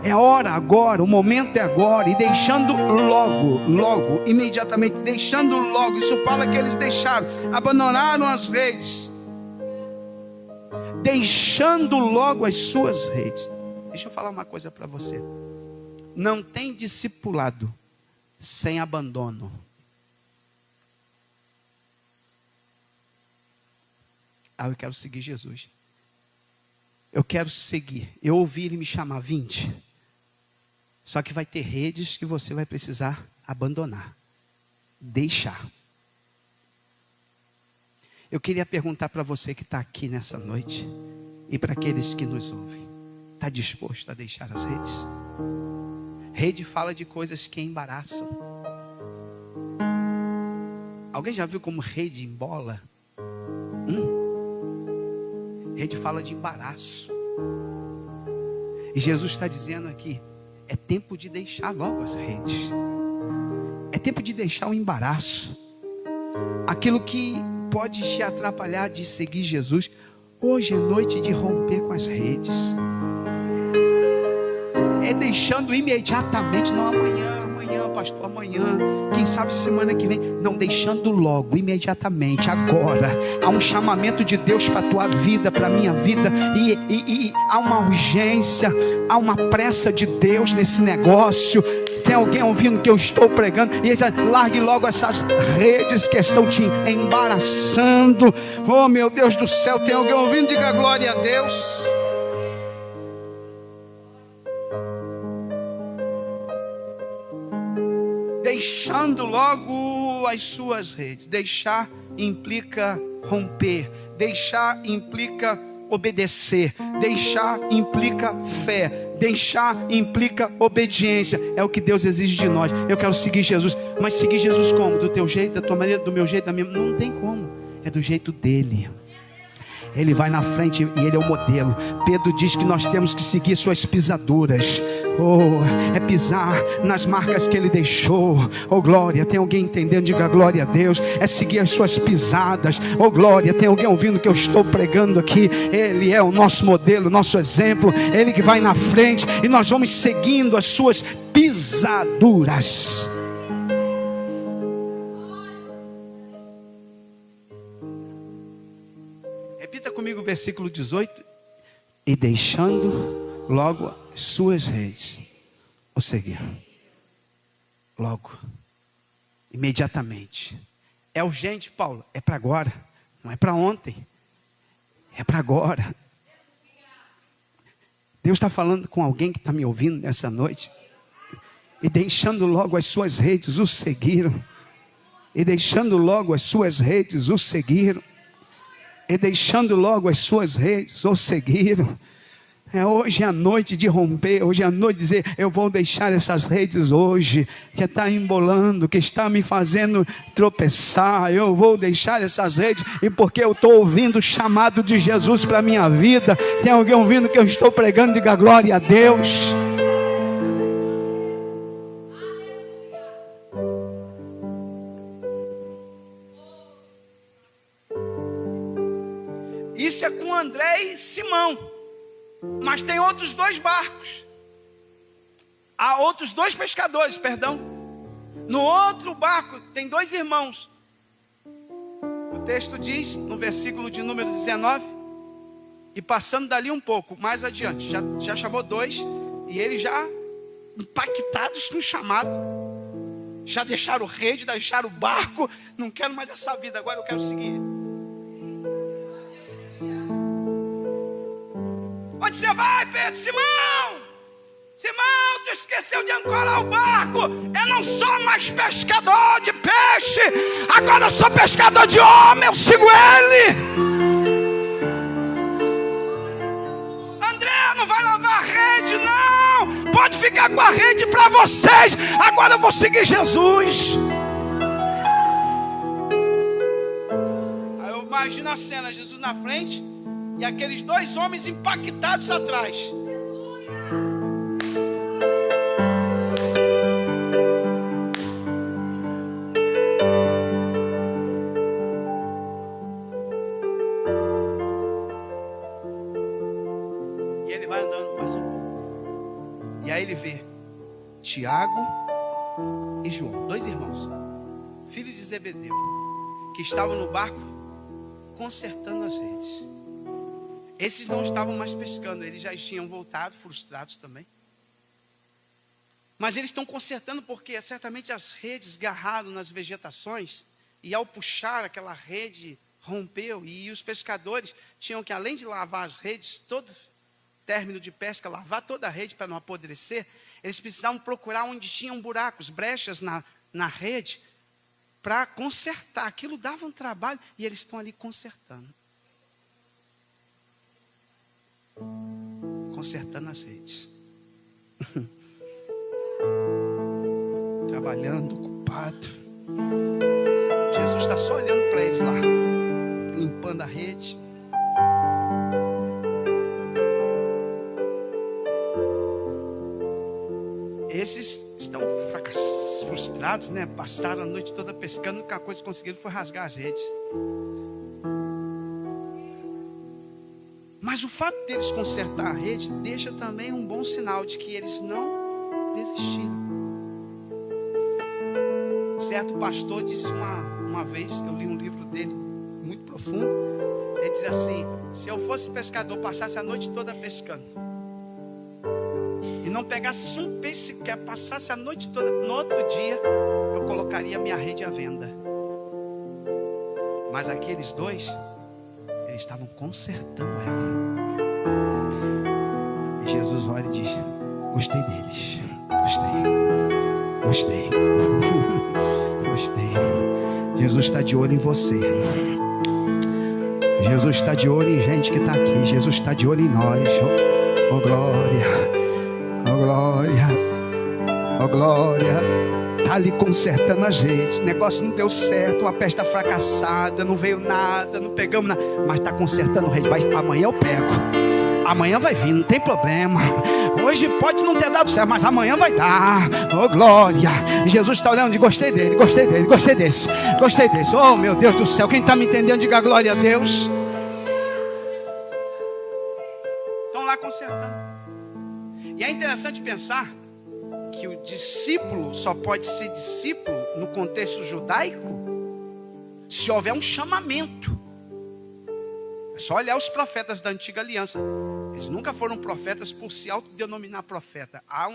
É hora agora, o momento é agora. E deixando logo, imediatamente, deixando logo. Isso fala que eles deixaram, abandonaram as redes, deixando logo as suas redes. Deixa eu falar uma coisa para você. Não tem discipulado sem abandono. Eu quero seguir Jesus. Eu quero seguir. Eu ouvi Ele me chamar, 20. Só que vai ter redes que você vai precisar abandonar. Deixar. Eu queria perguntar para você que está aqui nessa noite, e para aqueles que nos ouvem: está disposto a deixar as redes? Rede fala de coisas que embaraçam. Alguém já viu como rede embola? Rede fala de embaraço. E Jesus está dizendo aqui, é tempo de deixar logo as redes. É tempo de deixar o embaraço. Aquilo que pode te atrapalhar de seguir Jesus. Hoje é noite de romper com as redes. É deixando imediatamente, não amanhã, pastor, amanhã, quem sabe semana que vem, não, deixando logo, imediatamente, agora. Há um chamamento de Deus para a tua vida, para a minha vida, e há uma urgência, há uma pressa de Deus nesse negócio. Tem alguém ouvindo que eu estou pregando? E ele diz, largue logo essas redes que estão te embaraçando. Oh meu Deus do céu, tem alguém ouvindo? Diga glória a Deus. Deixando logo as suas redes. Deixar implica romper. Deixar implica obedecer. Deixar implica fé. Deixar implica obediência. É o que Deus exige de nós. Eu quero seguir Jesus. Mas seguir Jesus como? Do teu jeito, da tua maneira, do meu jeito, da minha. Não tem como. É do jeito dele. Ele vai na frente e ele é o modelo. Pedro diz que nós temos que seguir suas pisaduras. Oh, é pisar nas marcas que ele deixou. Oh glória, tem alguém entendendo? Diga glória a Deus. É seguir as suas pisadas. Oh glória, tem alguém ouvindo que eu estou pregando aqui? Ele é o nosso modelo, nosso exemplo. Ele que vai na frente e nós vamos seguindo as suas pisaduras. Repita comigo o versículo 18. E deixando logo suas redes, o seguiram. Logo, imediatamente. É urgente, Paulo? É para agora, não é para ontem, é para agora. Deus está falando com alguém que está me ouvindo nessa noite. E deixando logo as suas redes, o seguiram. E deixando logo as suas redes, o seguiram. E deixando logo as suas redes, o seguiram. Hoje é a noite de romper, hoje é a noite de dizer, eu vou deixar essas redes hoje, que está embolando, que está me fazendo tropeçar, eu vou deixar essas redes, e porque eu estou ouvindo o chamado de Jesus para a minha vida. Tem alguém ouvindo que eu estou pregando? Diga glória a Deus. Isso é com André e Simão. Mas tem outros dois barcos. Há outros dois pescadores, perdão. No outro barco tem dois irmãos. O texto diz, no versículo de número 19, e passando dali um pouco, mais adiante, já chamou dois, e eles já impactados com o chamado. Já deixaram rede, deixaram o barco. Não quero mais essa vida, agora eu quero seguir. Onde você vai, Pedro? Simão, tu esqueceu de ancorar o barco. Eu não sou mais pescador de peixe, agora eu sou pescador de homem, eu sigo ele. André, não vai lavar a rede, não. Pode ficar com a rede para vocês. Agora eu vou seguir Jesus. Aí eu imagino a cena, Jesus na frente e aqueles dois homens impactados atrás. E ele vai andando mais um pouco. E aí ele vê Tiago e João, dois irmãos, filhos de Zebedeu, que estavam no barco consertando as redes. Esses não estavam mais pescando, eles já tinham voltado, frustrados também. Mas eles estão consertando porque certamente as redes garraram nas vegetações, e ao puxar aquela rede rompeu, e os pescadores tinham que, além de lavar as redes, todo término de pesca, lavar toda a rede para não apodrecer, eles precisavam procurar onde tinham buracos, brechas na rede, para consertar. Aquilo dava um trabalho, e eles estão ali consertando. Consertando as redes. Trabalhando, ocupado. Jesus está só olhando para eles lá, limpando a rede. cansados, né? Passaram a noite toda pescando, a única coisa que conseguiram foi rasgar as redes. Mas o fato deles consertar a rede deixa também um bom sinal de que eles não desistiram. Certo pastor disse uma vez, eu li um livro dele muito profundo, ele diz assim: se eu fosse pescador, passasse a noite toda pescando e não pegasse um peixe sequer, passasse a noite toda, no outro dia eu colocaria minha rede à venda. Mas aqueles dois, eles estavam consertando ela. E Jesus olha e diz: gostei deles, gostei. Jesus está de olho em você. Jesus está de olho em gente que está aqui. Jesus está de olho em nós. Oh glória, oh glória, oh glória. Está ali consertando a gente. O negócio não deu certo, uma festa fracassada, não veio nada, não pegamos nada, mas está consertando a gente. Amanhã eu pego. Amanhã vai vir, não tem problema. Hoje pode não ter dado certo, mas amanhã vai dar. Oh glória. Jesus está olhando e gostei dele, gostei desse. Oh meu Deus do céu, quem está me entendendo, diga glória a Deus. Estão lá consertando. E é interessante pensar que o discípulo só pode ser discípulo no contexto judaico se houver um chamamento. É só olhar os profetas da antiga aliança. Eles nunca foram profetas por se autodenominar profeta. Há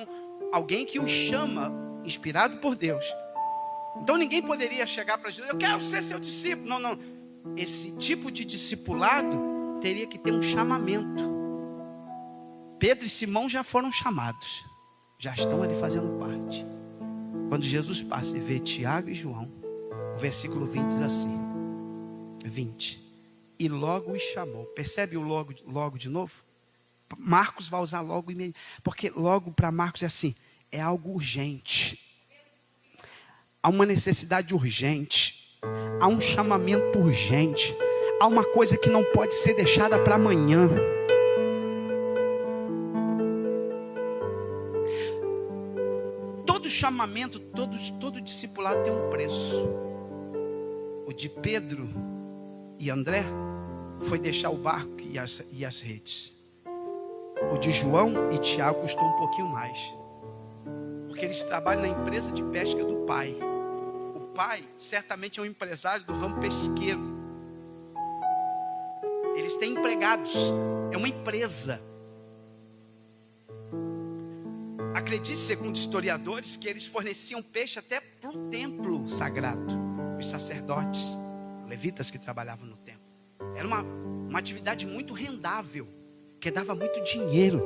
alguém que os chama, inspirado por Deus. Então ninguém poderia chegar para Jesus: eu quero ser seu discípulo. Não. Esse tipo de discipulado teria que ter um chamamento. Pedro e Simão já foram chamados. Já estão ali fazendo parte. Quando Jesus passa e vê Tiago e João, o versículo 20 diz assim: 20. E logo os chamou. Percebe o logo de novo? Marcos vai usar logo imediatamente. Porque logo para Marcos é assim: é algo urgente. Há uma necessidade urgente. Há um chamamento urgente. Há uma coisa que não pode ser deixada para amanhã. Todo chamamento, todo discipulado tem um preço. O de Pedro e André foi deixar o barco e as redes. O de João e Tiago custou um pouquinho mais, porque eles trabalham na empresa de pesca do pai. O pai certamente é um empresário do ramo pesqueiro. Eles têm empregados, é uma empresa. Acredite, segundo historiadores, que eles forneciam peixe até para o templo sagrado. Os sacerdotes, levitas que trabalhavam no templo. Era uma atividade muito rendável, que dava muito dinheiro.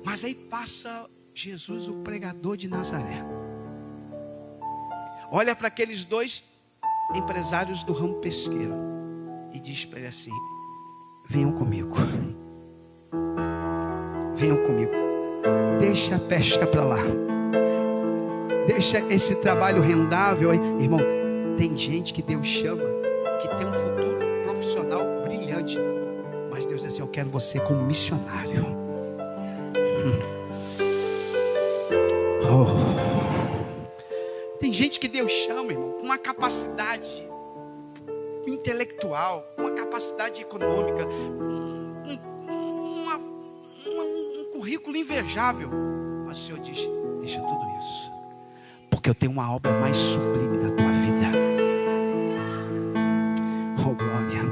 Mas aí passa Jesus, o pregador de Nazaré. Olha para aqueles dois empresários do ramo pesqueiro e diz para ele assim: venham comigo. Venham comigo. Deixa a pesca para lá. Deixa esse trabalho rendável aí. Irmão, tem gente que Deus chama, que tem um futuro profissional brilhante, mas Deus diz assim: eu quero você como missionário. Tem gente que Deus chama, irmão, com uma capacidade intelectual, com uma capacidade econômica, um currículo invejável, mas o Senhor diz: deixa tudo isso, porque eu tenho uma obra mais sublime na tua vida. Oh glória,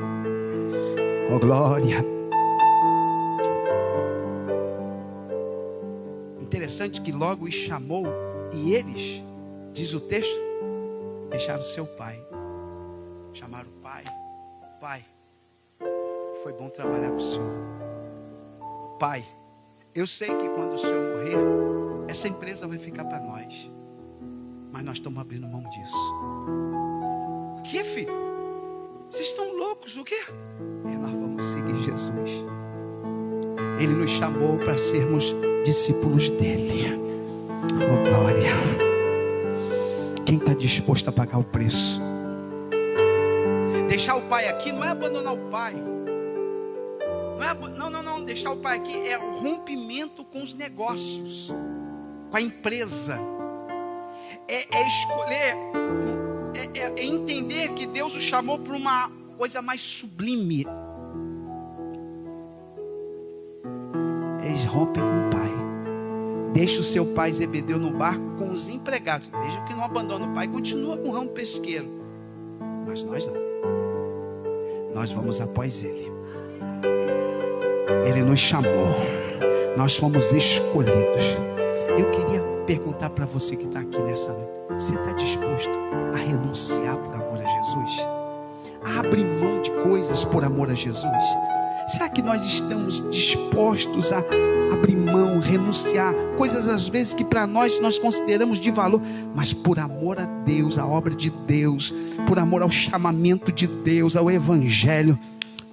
oh glória. Interessante que logo os chamou e eles, diz o texto, deixaram seu pai. Chamaram o pai: pai, foi bom trabalhar com o senhor. Pai, eu sei que quando o senhor morrer, essa empresa vai ficar para nós, mas nós estamos abrindo mão disso. O que, filho? Vocês estão loucos? O quê? Nós vamos seguir Jesus. Ele nos chamou para sermos discípulos dele. Oh glória. Quem está disposto a pagar o preço? Deixar o pai aqui não é abandonar o pai. Não. Deixar o pai aqui é o rompimento com os negócios, com a empresa. é escolher, é entender que Deus o chamou para uma coisa mais sublime. Eles rompem com o pai. Deixa o seu pai Zebedeu no barco com os empregados. Veja que não abandona o pai, continua com o ramo pesqueiro. Mas nós não. Nós vamos após ele. Ele nos chamou. Nós fomos escolhidos. Eu queria perguntar para você que está aqui nessa noite. Você está disposto a renunciar por amor a Jesus? A abrir mão de coisas por amor a Jesus? Será que nós estamos dispostos a abrir mão, renunciar coisas às vezes que para nós consideramos de valor, mas por amor a Deus, a obra de Deus, por amor ao chamamento de Deus, ao Evangelho?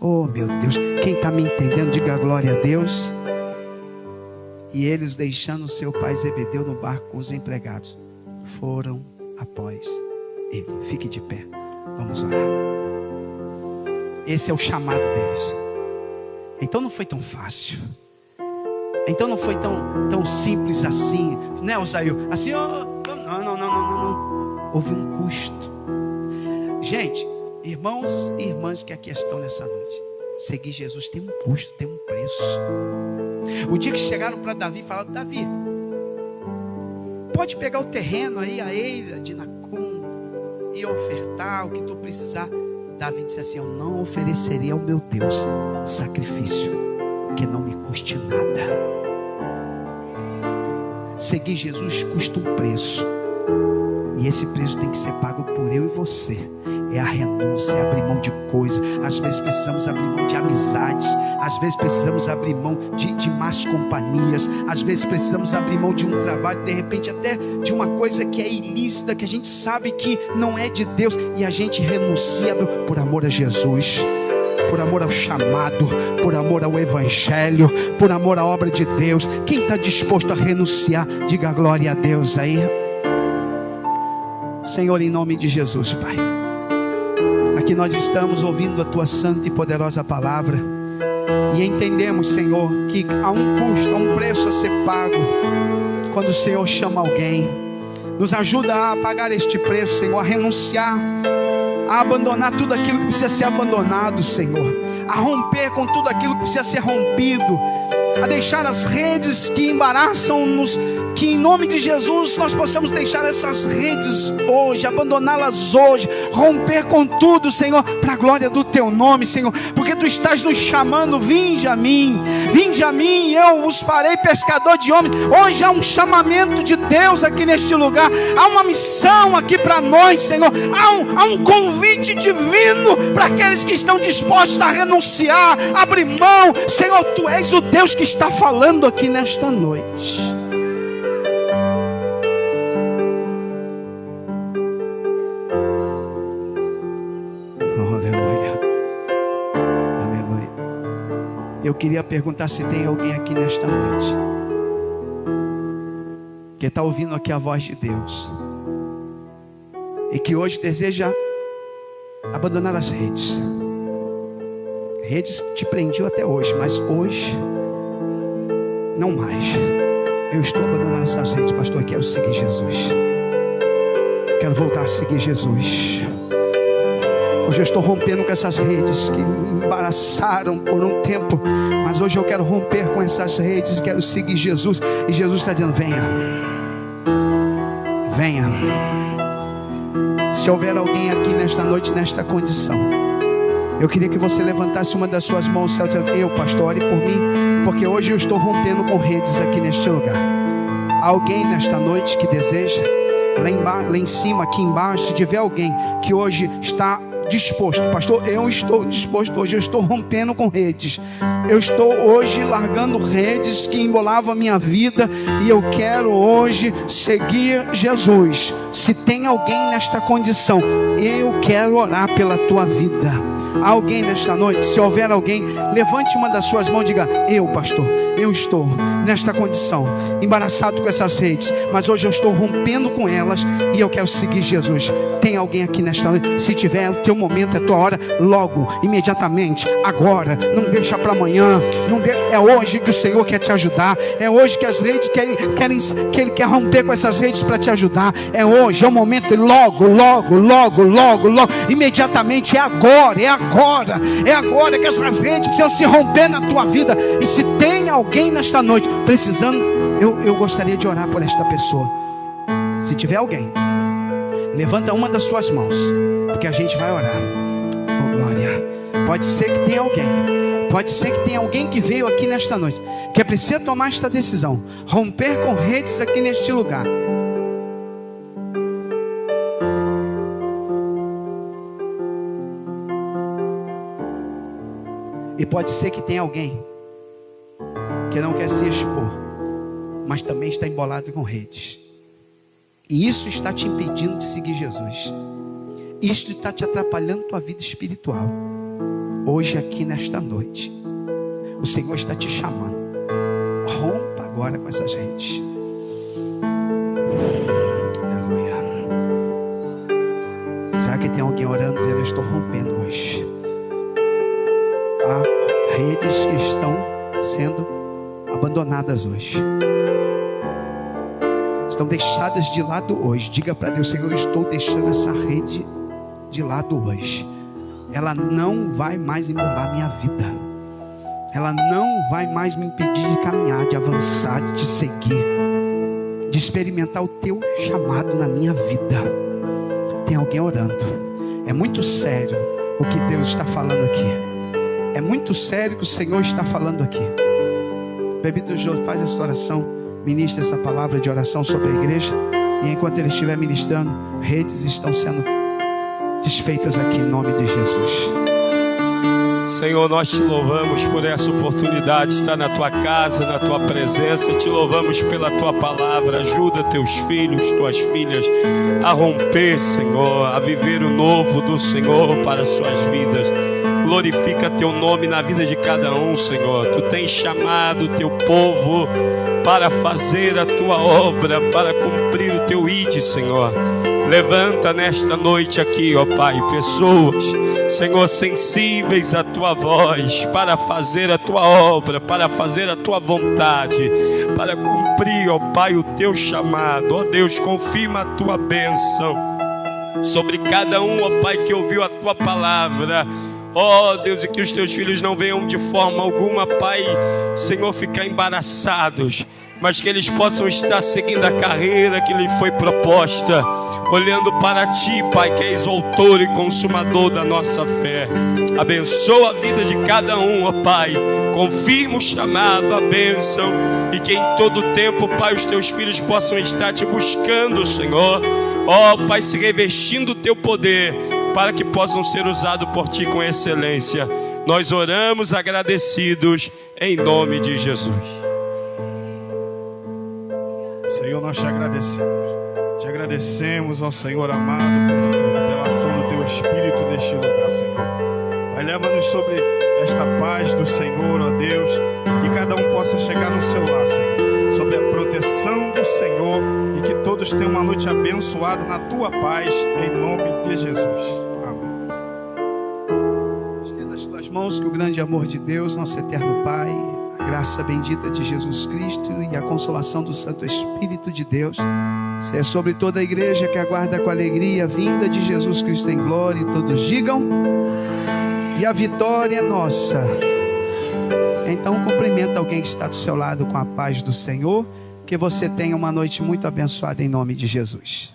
Oh meu Deus, quem está me entendendo, diga glória a Deus. E eles, deixando seu pai Zebedeu no barco com os empregados, foram após ele. Fique de pé, vamos orar. Esse é o chamado deles. Então não foi tão fácil. Então não foi tão simples assim, né, Osaio? Assim, não. Houve um custo. Gente, irmãos e irmãs que aqui estão nessa noite, seguir Jesus tem um custo, tem um preço. O dia que chegaram para Davi e falaram: Davi, pode pegar o terreno aí, a eira de Nacum, e ofertar o que tu precisar. Davi disse assim: eu não ofereceria ao meu Deus sacrifício que não me custe nada. Seguir Jesus custa um preço, e esse preço tem que ser pago por eu e você. É a renúncia, é abrir mão de coisas. Às vezes precisamos abrir mão de amizades, às vezes precisamos abrir mão de más companhias, às vezes precisamos abrir mão de um trabalho, de repente até de uma coisa que é ilícita, que a gente sabe que não é de Deus, e a gente renuncia por amor a Jesus, por amor ao chamado, por amor ao Evangelho, por amor à obra de Deus. Quem está disposto a renunciar, diga glória a Deus aí. Senhor, em nome de Jesus, Pai, aqui nós estamos ouvindo a Tua santa e poderosa palavra, e entendemos, Senhor, que há um custo, há um preço a ser pago quando o Senhor chama alguém. Nos ajuda a pagar este preço, Senhor, a renunciar, a abandonar tudo aquilo que precisa ser abandonado, Senhor, a romper com tudo aquilo que precisa ser rompido, a deixar as redes que embaraçam-nos, que em nome de Jesus nós possamos deixar essas redes hoje, abandoná-las hoje, romper com tudo, Senhor, para a glória do Teu nome, Senhor, porque Tu estás nos chamando: vinde a mim, eu vos farei pescador de homens. Hoje há um chamamento de Deus aqui neste lugar, há uma missão aqui para nós, Senhor, há um convite divino para aqueles que estão dispostos a renunciar, a abrir mão. Senhor, Tu és o Deus que está falando aqui nesta noite. Eu queria perguntar se tem alguém aqui nesta noite que está ouvindo aqui a voz de Deus e que hoje deseja abandonar as redes que te prendiam até hoje, mas hoje não mais. Eu estou abandonando essas redes, pastor, eu quero seguir Jesus, quero voltar a seguir Jesus. Hoje eu estou rompendo com essas redes que me embaraçaram por um tempo, mas hoje eu quero romper com essas redes, quero seguir Jesus. E Jesus está dizendo: venha, venha. Se houver alguém aqui nesta noite, nesta condição, eu queria que você levantasse uma das suas mãos e dissesse: eu, pastor, ore por mim, porque hoje eu estou rompendo com redes aqui neste lugar. Alguém nesta noite que deseja? Lá em cima, aqui embaixo, se tiver alguém que hoje está disposto: pastor, eu estou disposto hoje, eu estou rompendo com redes, eu estou hoje largando redes que embolavam a minha vida, e eu quero hoje seguir Jesus. Se tem alguém nesta condição, eu quero orar pela tua vida. Há alguém nesta noite? Se houver alguém, levante uma das suas mãos e diga: eu, pastor, eu estou nesta condição, embaraçado com essas redes, mas hoje eu estou rompendo com elas e eu quero seguir Jesus. Tem alguém aqui nesta noite? Se tiver, o teu momento, é a tua hora, logo, imediatamente, agora, não deixa para amanhã. É hoje que o Senhor quer te ajudar. É hoje que as redes que Ele quer romper com essas redes para te ajudar. É hoje, é o momento, logo, imediatamente, é agora que essas redes precisam se romper na tua vida. E se tem alguém nesta noite precisando, eu gostaria de orar por esta pessoa. Se tiver alguém, levanta uma das suas mãos, porque a gente vai orar. Oh, glória. Pode ser que tenha alguém, pode ser que tenha alguém que veio aqui nesta noite, que precisa tomar esta decisão, romper com redes aqui neste lugar. E pode ser que tenha alguém que não quer se expor, mas também está embolado com redes. E isso está te impedindo de seguir Jesus. Isso está te atrapalhando tua vida espiritual. Hoje aqui nesta noite, o Senhor está te chamando. Rompa agora com essas redes. Aleluia. Será que tem alguém orando dizendo: eu estou rompendo hoje? Há redes que estão sendo abandonadas hoje, estão deixadas de lado hoje. Diga para Deus: Senhor, eu estou deixando essa rede de lado hoje. Ela não vai mais embolar minha vida. Ela não vai mais me impedir de caminhar, de avançar, de te seguir, de experimentar o teu chamado na minha vida. Tem alguém orando. É muito sério o que Deus está falando aqui. É muito sério que o Senhor está falando aqui. Bebito Jô, faz essa oração, ministra essa palavra de oração sobre a igreja. E enquanto ele estiver ministrando, redes estão sendo desfeitas aqui em nome de Jesus. Senhor, nós te louvamos por essa oportunidade de estar na tua casa, na tua presença. Te louvamos pela tua palavra. Ajuda teus filhos, tuas filhas a romper, Senhor, a viver o novo do Senhor para as suas vidas. Glorifica teu nome na vida de cada um, Senhor. Tu tens chamado o teu povo para fazer a tua obra, para cumprir o teu ide, Senhor. Levanta nesta noite aqui, ó Pai, pessoas, Senhor, sensíveis à tua voz, para fazer a tua obra, para fazer a tua vontade, para cumprir, ó Pai, o teu chamado. Ó Deus, confirma a tua bênção sobre cada um, ó Pai, que ouviu a tua palavra. Ó Deus, e que os teus filhos não venham de forma alguma, Pai, Senhor, ficar embaraçados, mas que eles possam estar seguindo a carreira que lhe foi proposta, olhando para ti, Pai, que és o autor e consumador da nossa fé. Abençoa a vida de cada um, ó Pai, confirma o chamado, a bênção, e que em todo tempo, Pai, os teus filhos possam estar te buscando, Senhor, ó Pai, se revestindo do teu poder, para que possam ser usados por ti com excelência. Nós oramos agradecidos em nome de Jesus. Senhor, nós te agradecemos. Te agradecemos, ó Senhor amado, pela ação do teu Espírito neste lugar, Senhor. Pai, leva-nos sobre esta paz do Senhor, ó Deus, que cada um possa chegar no seu lar, Senhor, sobre a proteção do Senhor, e que todos tenham uma noite abençoada na tua paz, em nome de Jesus. Amém. Estenda as tuas mãos, que o grande amor de Deus, nosso eterno Pai, a graça bendita de Jesus Cristo e a consolação do Santo Espírito de Deus seja sobre toda a igreja que aguarda com alegria a vinda de Jesus Cristo em glória. E todos digam: e a vitória é nossa. Então cumprimenta alguém que está do seu lado com a paz do Senhor. Que você tenha uma noite muito abençoada em nome de Jesus.